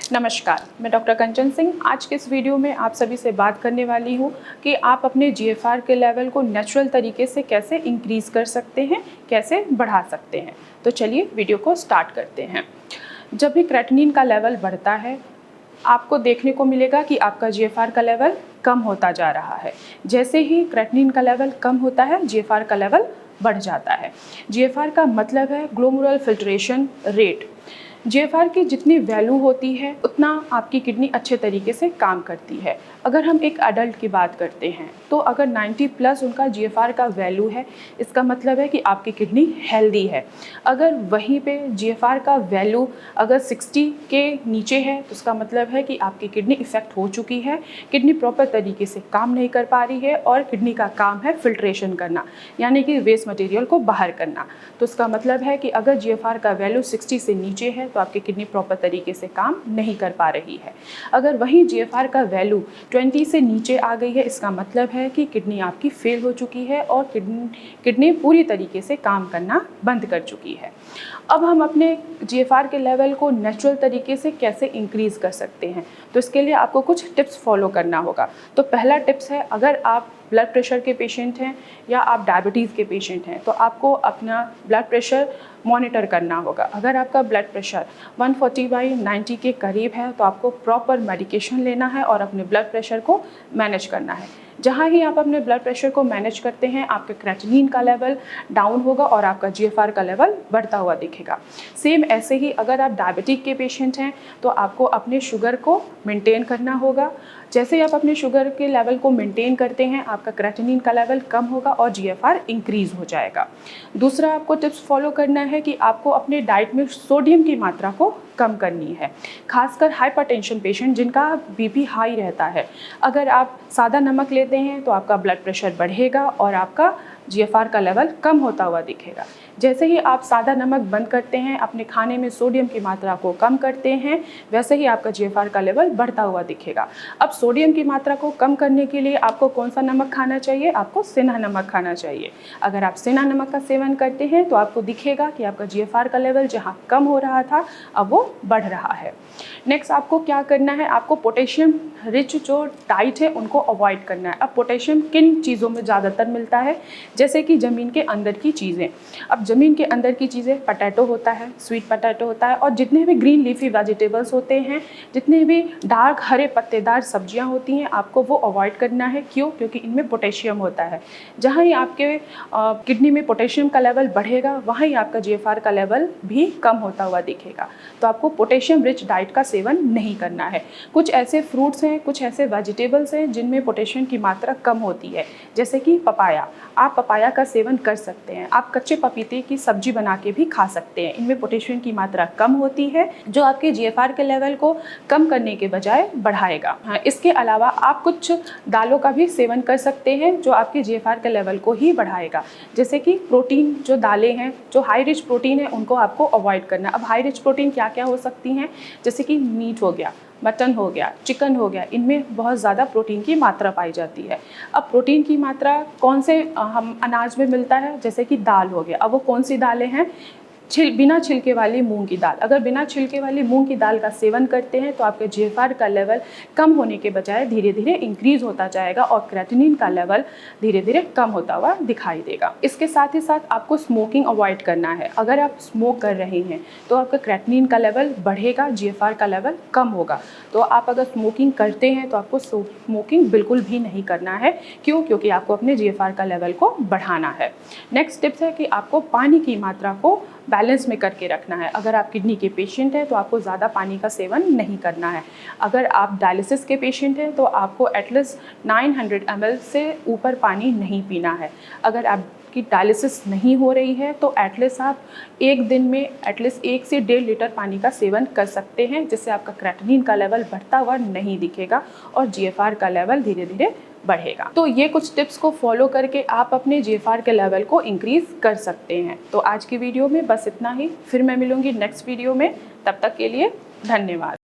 नमस्कार, मैं डॉक्टर कंचन सिंह। आज के इस वीडियो में आप सभी से बात करने वाली हूँ कि आप अपने जीएफआर के लेवल को नेचुरल तरीके से कैसे इंक्रीज़ कर सकते हैं, कैसे बढ़ा सकते हैं। तो चलिए वीडियो को स्टार्ट करते हैं। जब भी क्रेटिनिन का लेवल बढ़ता है, आपको देखने को मिलेगा कि आपका जीएफआर का लेवल कम होता जा रहा है। जैसे ही क्रेटिनिन का लेवल कम होता है, जीएफआर का लेवल बढ़ जाता है। जीएफआर का मतलब है ग्लोमेरुलर फिल्ट्रेशन रेट। जीएफआर की जितनी वैल्यू होती है उतना आपकी किडनी अच्छे तरीके से काम करती है। अगर हम एक अडल्ट की बात करते हैं तो अगर 90 प्लस उनका जीएफआर का वैल्यू है, इसका मतलब है कि आपकी किडनी हेल्दी है। अगर वहीं पे जीएफआर का वैल्यू अगर 60 के नीचे है तो उसका मतलब है कि आपकी किडनी इफेक्ट हो चुकी है, किडनी प्रॉपर तरीके से काम नहीं कर पा रही है और किडनी का काम है फिल्ट्रेशन करना, यानी कि वेस्ट मटेरियल को बाहर करना। तो इसका मतलब है कि अगर जीएफआर का वैल्यू 60 से नीचे है तो आपकी किडनी प्रॉपर तरीके से काम नहीं कर पा रही है। अगर वहीं जीएफआर का वैल्यू 20 से नीचे आ गई है, इसका मतलब है कि किडनी आपकी फेल हो चुकी है और किडनी पूरी तरीके से काम करना बंद कर चुकी है। अब हम अपने जीएफआर के लेवल को नेचुरल तरीके से कैसे इंक्रीज़ कर सकते हैं, तो इसके लिए आपको कुछ टिप्स फॉलो करना होगा। तो पहला टिप्स है, अगर आप ब्लड प्रेशर के पेशेंट हैं या आप डायबिटीज़ के पेशेंट हैं तो आपको अपना ब्लड प्रेशर मॉनिटर करना होगा। अगर आपका ब्लड प्रेशर 140/90 के करीब है तो आपको प्रॉपर मेडिकेशन लेना है और अपने ब्लड प्रेशर को मैनेज करना है। जहाँ ही आप अपने ब्लड प्रेशर को मैनेज करते हैं, आपके क्रेटिनिन का लेवल डाउन होगा और आपका जीएफआर का लेवल बढ़ता हुआ दिखेगा। सेम ऐसे ही अगर आप डायबिटिक के पेशेंट हैं तो आपको अपने शुगर को मेंटेन करना होगा। जैसे ही आप अपने शुगर के लेवल को मेंटेन करते हैं, आपका क्रेटिनिन का लेवल कम होगा और जीएफआर इंक्रीज़ हो जाएगा। दूसरा आपको टिप्स फॉलो करना है कि आपको अपने डाइट में सोडियम की मात्रा को कम करनी है, खासकर हाइपरटेंशन पेशेंट जिनका बीपी हाई रहता है। अगर आप सादा नमक लेते हैं तो आपका ब्लड प्रेशर बढ़ेगा और आपका जीएफआर का लेवल कम होता हुआ दिखेगा। जैसे ही आप सादा नमक बंद करते हैं, अपने खाने में सोडियम की मात्रा को कम करते हैं, वैसे ही आपका जीएफआर का लेवल बढ़ता हुआ दिखेगा। अब सोडियम की मात्रा को कम करने के लिए आपको कौन सा नमक खाना चाहिए? आपको सेंधा नमक खाना चाहिए। अगर आप सेंधा नमक का सेवन करते हैं तो आपको दिखेगा कि आपका जीएफआर का लेवल जहाँ कम हो रहा था अब वो बढ़ रहा है। नेक्स्ट आपको क्या करना है? आपको पोटेशियम रिच जो डाइट है उनको अवॉइड करना है। अब पोटेशियम किन चीज़ों में ज़्यादातर मिलता है? जैसे कि ज़मीन के अंदर की चीज़ें। अब ज़मीन के अंदर की चीज़ें, पोटैटो होता है, स्वीट पोटैटो होता है, और जितने भी ग्रीन लीफी वेजिटेबल्स होते हैं, जितने भी डार्क हरे पत्तेदार सब्जियां होती हैं, आपको वो अवॉइड करना है। क्यों? क्योंकि इनमें पोटेशियम होता है। जहाँ ही आपके किडनी में पोटेशियम का लेवल बढ़ेगा, वहाँ ही आपका जीएफआर का लेवल भी कम होता हुआ दिखेगा। तो आपको पोटेशियम रिच डाइट का सेवन नहीं करना है। कुछ ऐसे फ्रूट्स हैं, कुछ ऐसे वेजिटेबल्स हैं जिनमें पोटेशियम की मात्रा कम होती है, जैसे कि पपाया। आप पपाया का सेवन कर सकते हैं। आप कच्चे पपीते की सब्जी बना के भी खा सकते हैं। इनमें पोटेशियम की मात्रा कम होती है, जो आपके जीएफआर के लेवल को कम करने के बजाय बढ़ाएगा। हाँ, इसके अलावा आप कुछ दालों का भी सेवन कर सकते हैं जो आपके जीएफआर के लेवल को ही बढ़ाएगा। जैसे कि प्रोटीन जो दालें हैं, जो हाई रिच प्रोटीन है, उनको आपको अवॉइड करना। अब हाई रिच प्रोटीन क्या क्या हो सकती हैं? जैसे कि मीट हो गया, मटन हो गया, चिकन हो गया, इनमें बहुत ज़्यादा प्रोटीन की मात्रा पाई जाती है। अब प्रोटीन की मात्रा कौन से हम अनाज में मिलता है? जैसे कि दाल हो गया। अब वो कौन सी दालें हैं? बिना छिलके वाली मूंग की दाल। अगर बिना छिलके वाली मूंग की दाल का सेवन करते हैं तो आपके जीएफआर का लेवल कम होने के बजाय धीरे धीरे इंक्रीज़ होता जाएगा और क्रेटिनिन का लेवल धीरे धीरे कम होता हुआ दिखाई देगा। इसके साथ ही साथ आपको स्मोकिंग अवॉइड करना है। अगर आप स्मोक कर रहे हैं तो आपका क्रेटिनिन का लेवल बढ़ेगा, जीएफआर का लेवल कम होगा। तो आप अगर स्मोकिंग करते हैं तो आपको स्मोकिंग बिल्कुल भी नहीं करना है। क्यों? क्योंकि आपको अपने जीएफआर का लेवल को बढ़ाना है। नेक्स्ट टिप्स है कि आपको पानी की मात्रा को बैलेंस में करके रखना है। अगर आप किडनी के पेशेंट हैं तो आपको ज़्यादा पानी का सेवन नहीं करना है। अगर आप डायलिसिस के पेशेंट हैं तो आपको एटलीस्ट 900 ml से ऊपर पानी नहीं पीना है। अगर आपकी डायलिसिस नहीं हो रही है तो एटलीस्ट आप एक दिन में एटलीस्ट 1 से 1.5 लीटर पानी का सेवन कर सकते हैं, जिससे आपका क्रेटिनिन का लेवल बढ़ता हुआ नहीं दिखेगा और जीएफआर का लेवल धीरे धीरे बढ़ेगा। तो ये कुछ टिप्स को फॉलो करके आप अपने जीएफआर के लेवल को इंक्रीज़ कर सकते हैं। तो आज की वीडियो में बस इतना ही। फिर मैं मिलूंगी नेक्स्ट वीडियो में। तब तक के लिए धन्यवाद।